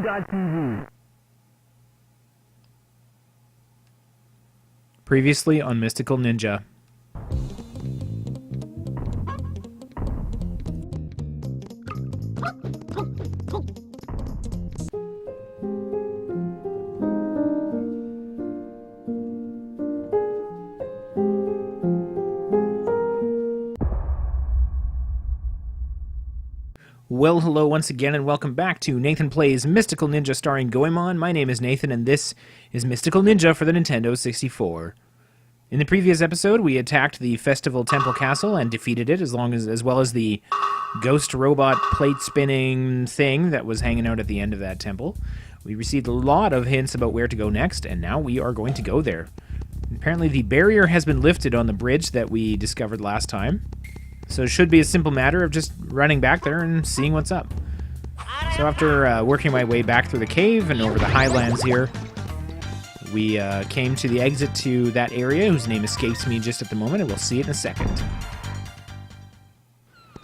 Time.tv. Previously on Mystical Ninja. Well, hello once again, and welcome back to Nathan Plays Mystical Ninja starring Goemon. My name is Nathan, and this is Mystical Ninja for the Nintendo 64. In the previous episode, we attacked the Festival Temple Castle and defeated it, as well as the ghost robot plate-spinning thing that was hanging out at the end of that temple. We received a lot of hints about where to go next, and now we are going to go there. Apparently, the barrier has been lifted on the bridge that we discovered last time. So it should be a simple matter of just running back there and seeing what's up. So after working my way back through the cave and over the highlands here, we came to the exit to that area, whose name escapes me just at the moment, and we'll see it in a second.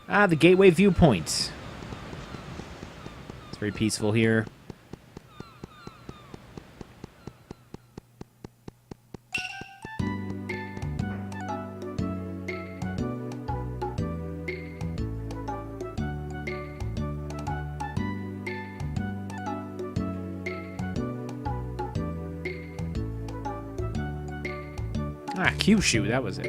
The Gateway Viewpoint. It's very peaceful here. Kyushu, that was it.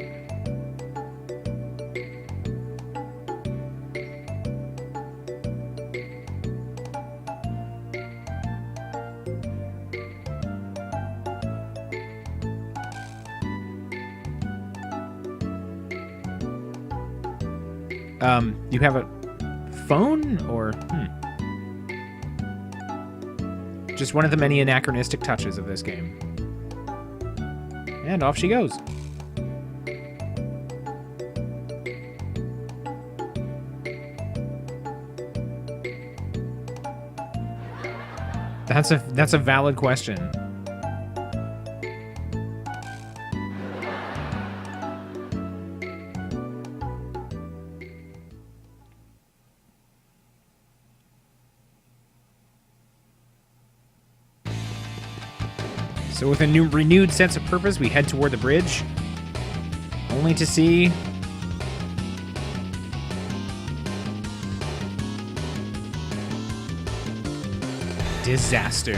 You have a phone, or just one of the many anachronistic touches of this game. And off she goes. That's a valid question. So with a renewed sense of purpose, we head toward the bridge, only to see disaster.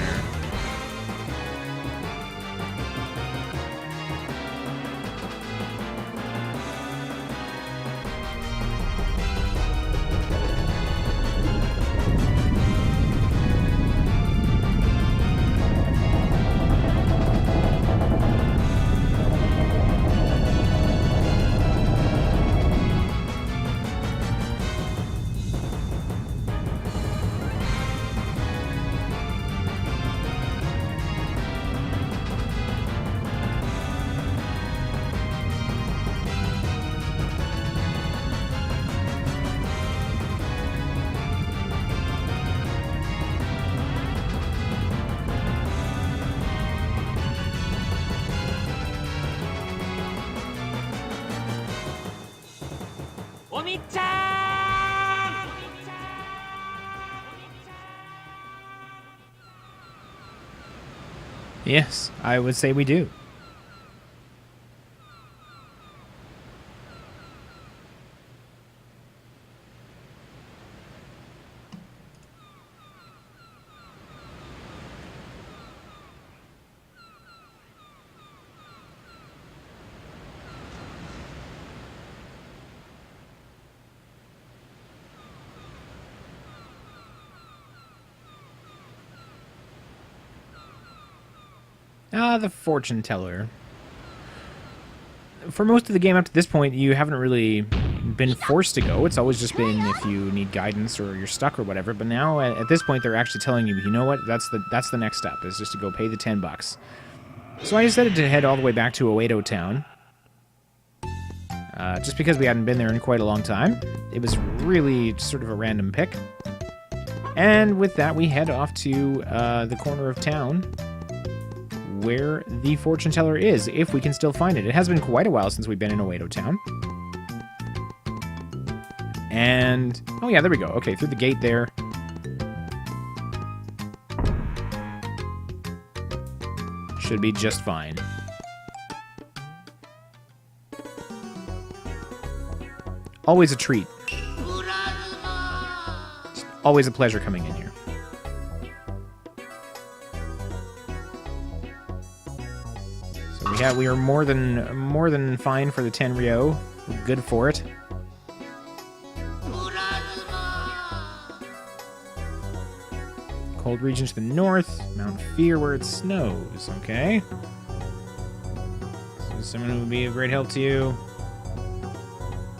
Yes, I would say we do. The fortune teller. For most of the game up to this point, you haven't really been forced to go. It's always just been if you need guidance or you're stuck or whatever. But now, at this point, they're actually telling you, you know what? That's the next step, is just to go pay the $10. So I decided to head all the way back to Oedo Town. Just because we hadn't been there in quite a long time. It was really sort of a random pick. And with that, we head off to the corner of town where the fortune teller is, if we can still find it. It has been quite a while since we've been in Oedo Town. And, oh yeah, there we go. Okay, through the gate there. Should be just fine. Always a treat. It's always a pleasure coming in here. So we are more than fine for the 10 Ryo. Good for it. Cold region to the north. Mount Fear where it snows. Okay. So someone who would be a great help to you.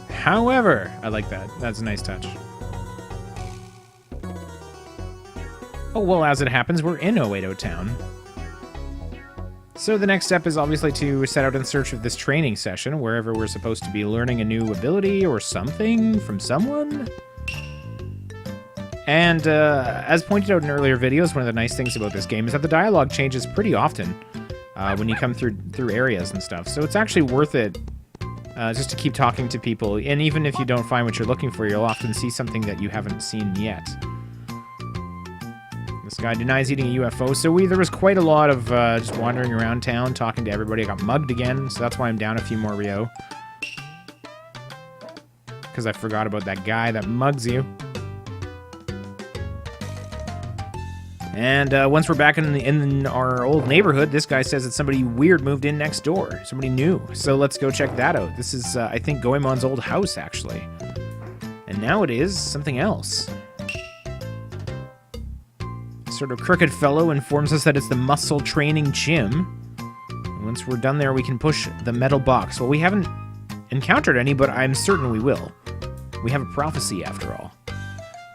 However, I like that. That's a nice touch. Oh, well, as it happens, we're in Oedo Town. So the next step is obviously to set out in search of this training session, wherever we're supposed to be learning a new ability or something from someone. And as pointed out in earlier videos, one of the nice things about this game is that the dialogue changes pretty often when you come through areas and stuff. So it's actually worth it just to keep talking to people. And even if you don't find what you're looking for, you'll often see something that you haven't seen yet. This guy denies eating a UFO, so there was quite a lot of just wandering around town, talking to everybody. I got mugged again, so that's why I'm down a few more Ryo. Because I forgot about that guy that mugs you. And once we're back in our old neighborhood, this guy says that somebody weird moved in next door. Somebody new. So let's go check that out. This is, I think, Goemon's old house, actually. And now it is something else. Sort of crooked fellow informs us that it's the muscle training gym. And once we're done there, we can push the metal box. Well, we haven't encountered any, but I'm certain we will. We have a prophecy, after all.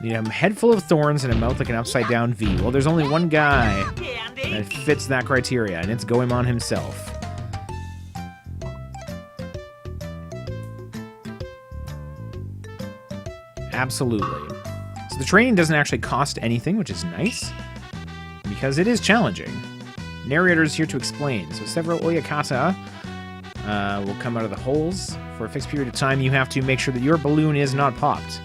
You have a head full of thorns and a mouth like an upside-down V. Well, there's only one guy that fits that criteria, and it's Goemon himself. Absolutely. So the training doesn't actually cost anything, which is nice, because it is challenging. Narrator is here to explain. So several Oyakata will come out of the holes. For a fixed period of time, you have to make sure that your balloon is not popped.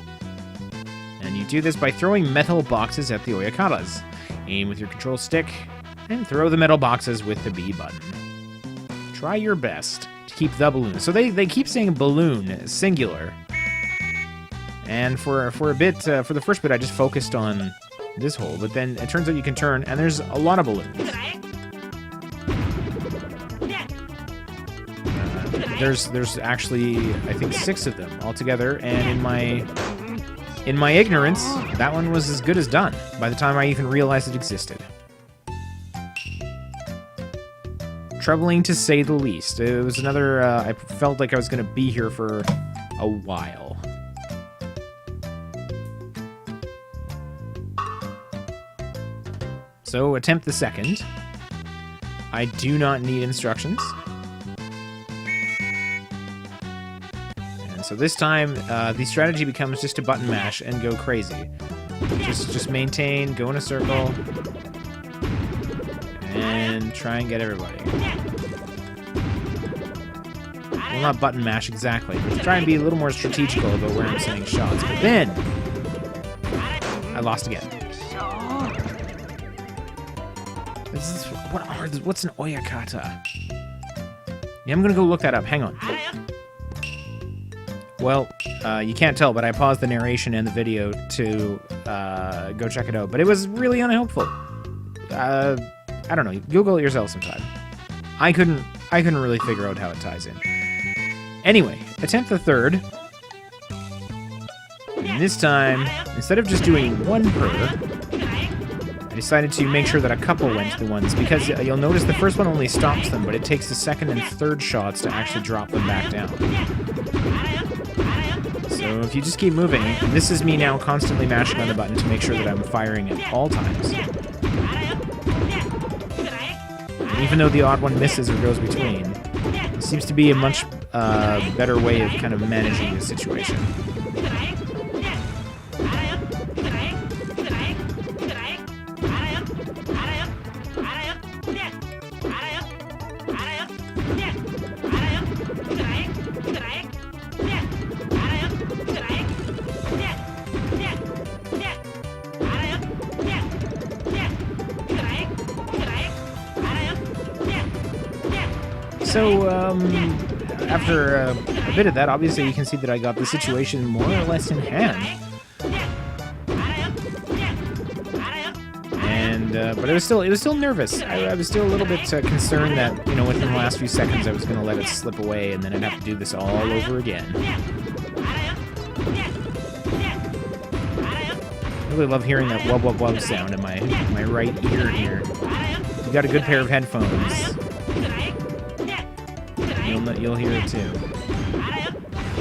And you do this by throwing metal boxes at the Oyakatas. Aim with your control stick, and throw the metal boxes with the B button. Try your best to keep the balloon. So they keep saying balloon, singular. And for a bit, for the first bit, I just focused on this hole, but then it turns out you can turn, and there's a lot of balloons. There's actually, I think, 6 of them altogether, and in my ignorance, that one was as good as done by the time I even realized it existed. Troubling to say the least. It was another, I felt like I was going to be here for a while. So, attempt the second. I do not need instructions. And so this time, the strategy becomes just to button mash and go crazy. Just maintain, go in a circle, and try and get everybody. Well, not button mash exactly, but try and be a little more strategical about where I'm sending shots. But then, I lost again. What's an Oyakata? Yeah, I'm gonna go look that up. Hang on. Well, you can't tell, but I paused the narration and the video to go check it out. But it was really unhelpful. I don't know. Google it yourself sometime. I couldn't really figure out how it ties in. Anyway, attempt the third. And this time, instead of just doing one per, I decided to make sure that a couple went to the ones, because you'll notice the first one only stops them, but it takes the second and third shots to actually drop them back down. So if you just keep moving, this is me now constantly mashing on the button to make sure that I'm firing at all times. And even though the odd one misses or goes between, it seems to be a much better way of kind of managing the situation. So, after a bit of that, obviously you can see that I got the situation more or less in hand. And, but it was still nervous. I was still a little bit concerned that, you know, within the last few seconds I was going to let it slip away and then I'd have to do this all over again. I really love hearing that wub wub wub sound in my right ear here. If you got a good pair of headphones, you'll hear it too.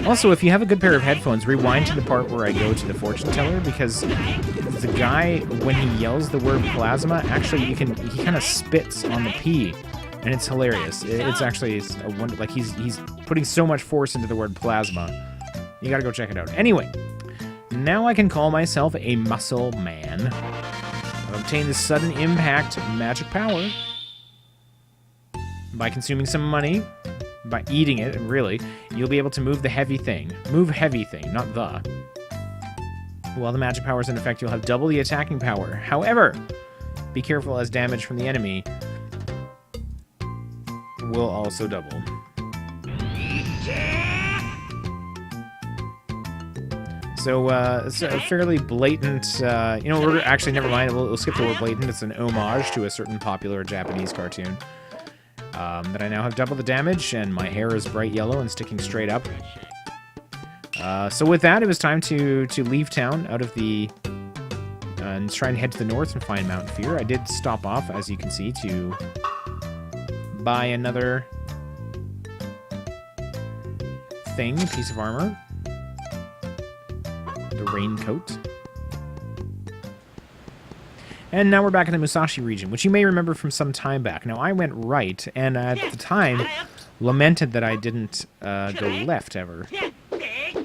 Also, if you have a good pair of headphones, rewind to the part where I go to the fortune teller, because the guy, when he yells the word plasma, actually he kind of spits on the P, and it's hilarious. It's actually a wonder, like he's putting so much force into the word plasma. You gotta go check it out. Anyway, now I can call myself a muscle man. I've obtained this sudden impact magic power by consuming some money. By eating it, really, you'll be able to move the heavy thing. Move heavy thing, not the. While the magic power is in effect, you'll have double the attacking power. However, be careful as damage from the enemy will also double. So, it's a fairly blatant, you know, we're actually, never mind, we'll skip the word blatant. It's an homage to a certain popular Japanese cartoon. That I now have double the damage, and my hair is bright yellow and sticking straight up. So with that, it was time to leave town out of the... and try and head to the north and find Mount Fear. I did stop off, as you can see, to buy another thing, a piece of armor. The raincoat. And now we're back in the Musashi region, which you may remember from some time back. Now, I went right, and at the time, lamented that I didn't go left ever.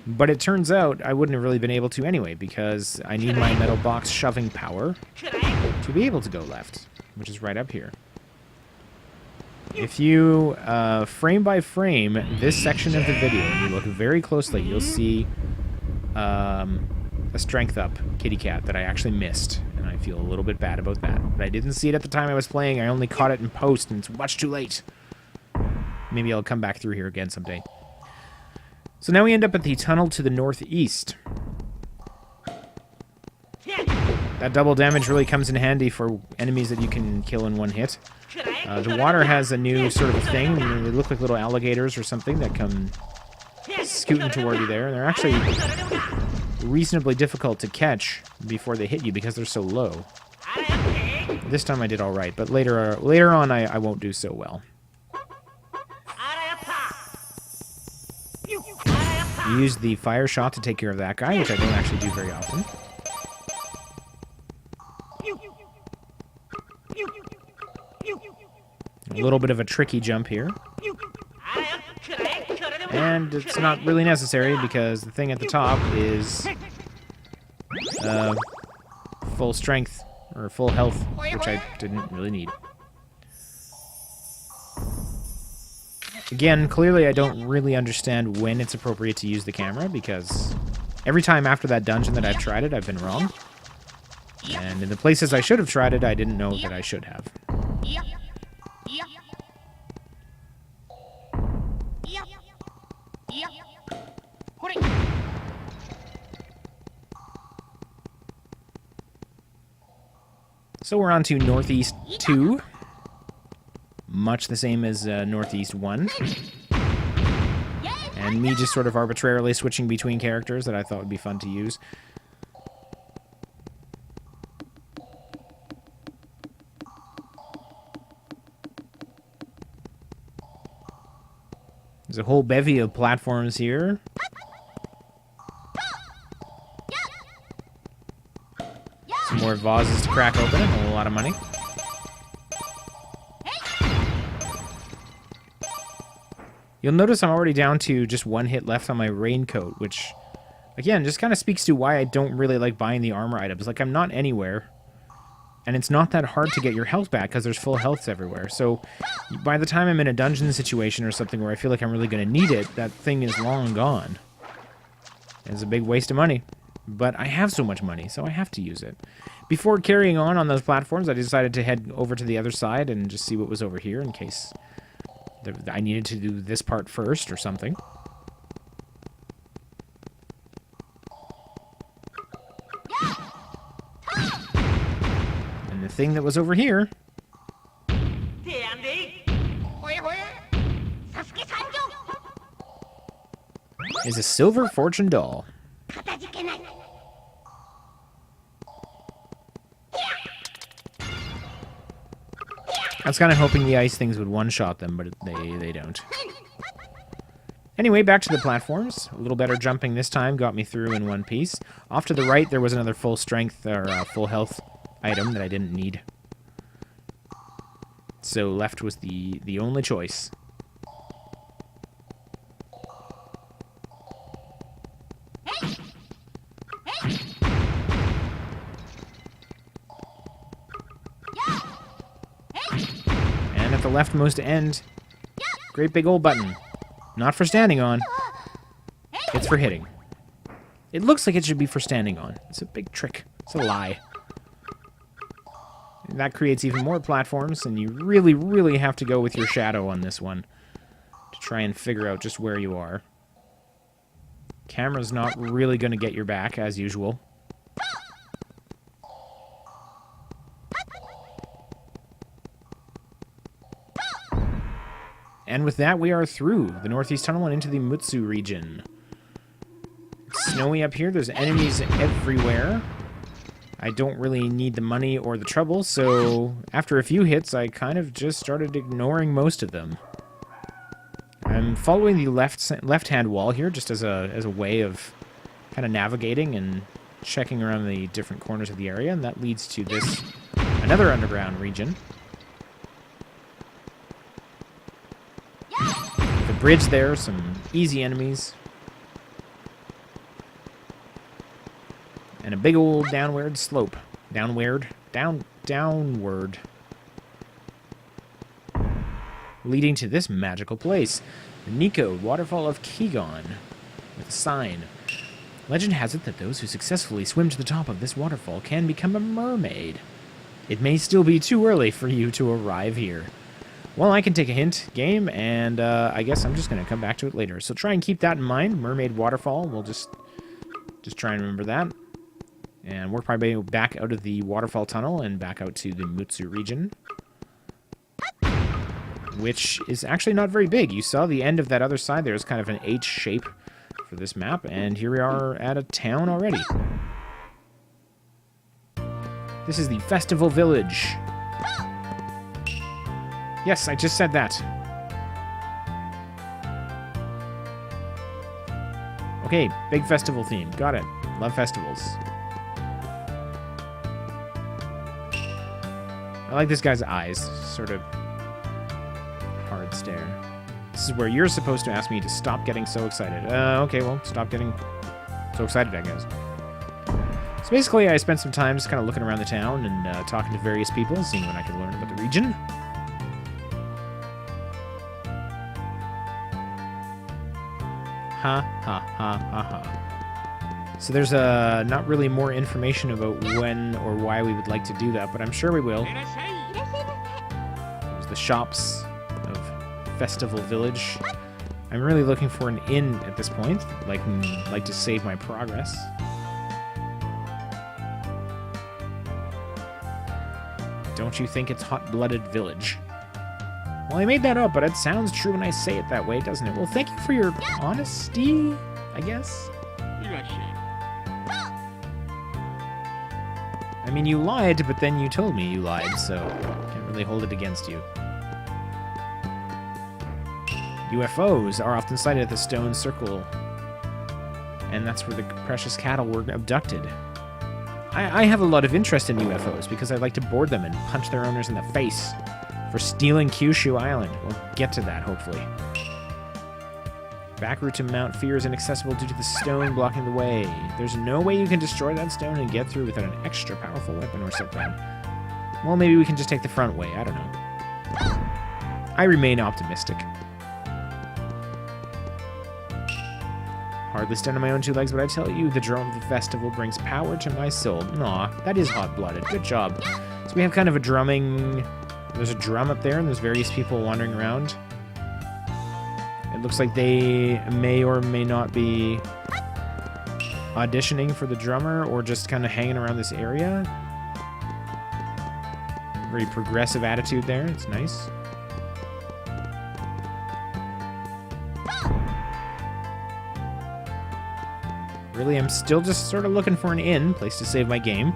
But it turns out I wouldn't have really been able to anyway, because I need my metal box shoving power to be able to go left, which is right up here. If you, frame by frame, this section of the video, and you look very closely, you'll see a strength up kitty cat that I actually missed. And I feel a little bit bad about that. But I didn't see it at the time I was playing. I only caught it in post, and it's much too late. Maybe I'll come back through here again someday. So now we end up at the tunnel to the northeast. That double damage really comes in handy for enemies that you can kill in one hit. The water has a new sort of thing. They look like little alligators or something that come scooting toward you there. And they're actually reasonably difficult to catch before they hit you because they're so low. This time I did all right, but later on I won't do so well. Use the fire shot to take care of that guy, which I don't actually do very often. A little bit of a tricky jump here. And it's not really necessary because the thing at the top is full strength, or full health, which I didn't really need. Again, clearly I don't really understand when it's appropriate to use the camera, because every time after that dungeon that I've tried it, I've been wrong. And in the places I should have tried it, I didn't know that I should have. So we're on to Northeast 2. Much the same as Northeast 1. And me just sort of arbitrarily switching between characters that I thought would be fun to use. There's a whole bevy of platforms here. Some more vases to crack open and a lot of money. You'll notice I'm already down to just one hit left on my raincoat, which, again, just kind of speaks to why I don't really like buying the armor items. Like, I'm not anywhere, and it's not that hard to get your health back because there's full healths everywhere. So by the time I'm in a dungeon situation or something where I feel like I'm really going to need it, that thing is long gone. It's a big waste of money. But I have so much money, so I have to use it. Before carrying on those platforms, I decided to head over to the other side and just see what was over here in case I needed to do this part first or something. And the thing that was over here is a silver fortune doll. I was kind of hoping the ice things would one-shot them, but they don't. Anyway, back to the platforms. A little better jumping this time got me through in one piece. Off to the right, there was another full strength or full health item that I didn't need. So left was the only choice. And at the leftmost end, great big old button. Not for standing on. It's for hitting. It looks like it should be for standing on. It's a big trick. It's a lie. And that creates even more platforms, and you really, really have to go with your shadow on this one to try and figure out just where you are. Camera's not really going to get your back, as usual. And with that, we are through the Northeast Tunnel and into the Musashi Region. It's snowy up here. There's enemies everywhere. I don't really need the money or the trouble, so after a few hits, I kind of just started ignoring most of them. I'm following the left-hand wall here, just as a way of kind of navigating and checking around the different corners of the area, and that leads to this another underground region. With a bridge there, some easy enemies. And a big old downward slope. Downward. Leading to this magical place. The Nico Waterfall of Kegon. With a sign. Legend has it that those who successfully swim to the top of this waterfall can become a mermaid. It may still be too early for you to arrive here. Well, I can take a hint, game, and I guess I'm just going to come back to it later. So try and keep that in mind. Mermaid Waterfall. We'll just try and remember that. And work my way back out of the waterfall tunnel and back out to the Musashi region. Which is actually not very big. You saw the end of that other side. There's kind of an H shape for this map. And here we are at a town already. This is the Festival Village. Yes, I just said that. Okay, big festival theme. Got it. Love festivals. I like this guy's eyes. Sort of hard stare. This is where you're supposed to ask me to stop getting so excited. Okay, well, stop getting so excited, I guess. So basically, I spent some time just kind of looking around the town and talking to various people, seeing what I could learn about the region. Ha, ha, ha, ha, ha. So there's not really more information about when or why we would like to do that, but I'm sure we will. There's the shops of Festival Village. I'm really looking for an inn at this point, like to save my progress. Don't you think it's Hot-Blooded Village? Well, I made that up, but it sounds true when I say it that way, doesn't it? Well, thank you for your honesty, I guess. I mean, you lied, but then you told me you lied, so can't really hold it against you. UFOs are often sighted at the stone circle, and that's where the precious cattle were abducted. I have a lot of interest in UFOs because I like to board them and punch their owners in the face for stealing Kyushu Island. We'll get to that, hopefully. Back route to Mount Fear is inaccessible due to the stone blocking the way. There's no way you can destroy that stone and get through without an extra powerful weapon or something. Well, maybe we can just take the front way. I don't know. I remain optimistic. Hardly stand on my own two legs, but I tell you, the drum of the festival brings power to my soul. Aw, that is hot-blooded. Good job. So we have kind of a drumming... There's a drum up there, and there's various people wandering around. It looks like they may or may not be auditioning for the drummer or just kind of hanging around this area. Very progressive attitude there. It's nice. Really, I'm still just sort of looking for an inn, place to save my game.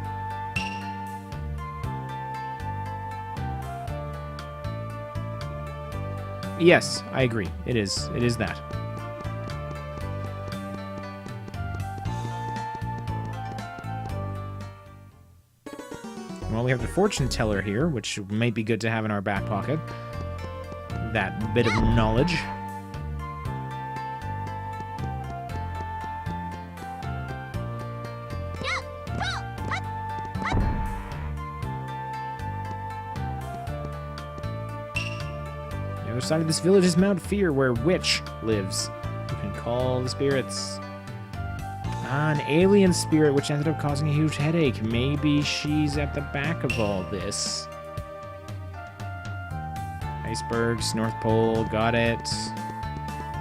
Yes, I agree. It is. It is that. Well, we have the fortune teller here, which might be good to have in our back pocket. That bit of knowledge. The other side of this village is Mount Fear, where Witch lives. You can call the spirits. An alien spirit which ended up causing a huge headache. Maybe she's at the back of all this. Icebergs, North Pole, got it.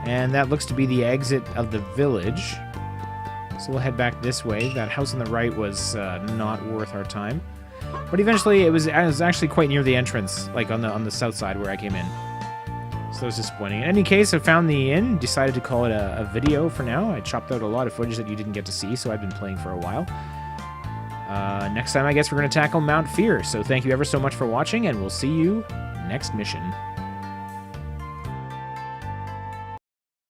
And that looks to be the exit of the village. So we'll head back this way. That house on the right was not worth our time. But eventually it was actually quite near the entrance, like on the south side where I came in. So that was disappointing. In any case, I found the inn, decided to call it a video for now. I chopped out a lot of footage that you didn't get to see, so I've been playing for a while. Next time, I guess we're going to tackle Mount Fear. So thank you ever so much for watching, and we'll see you next mission.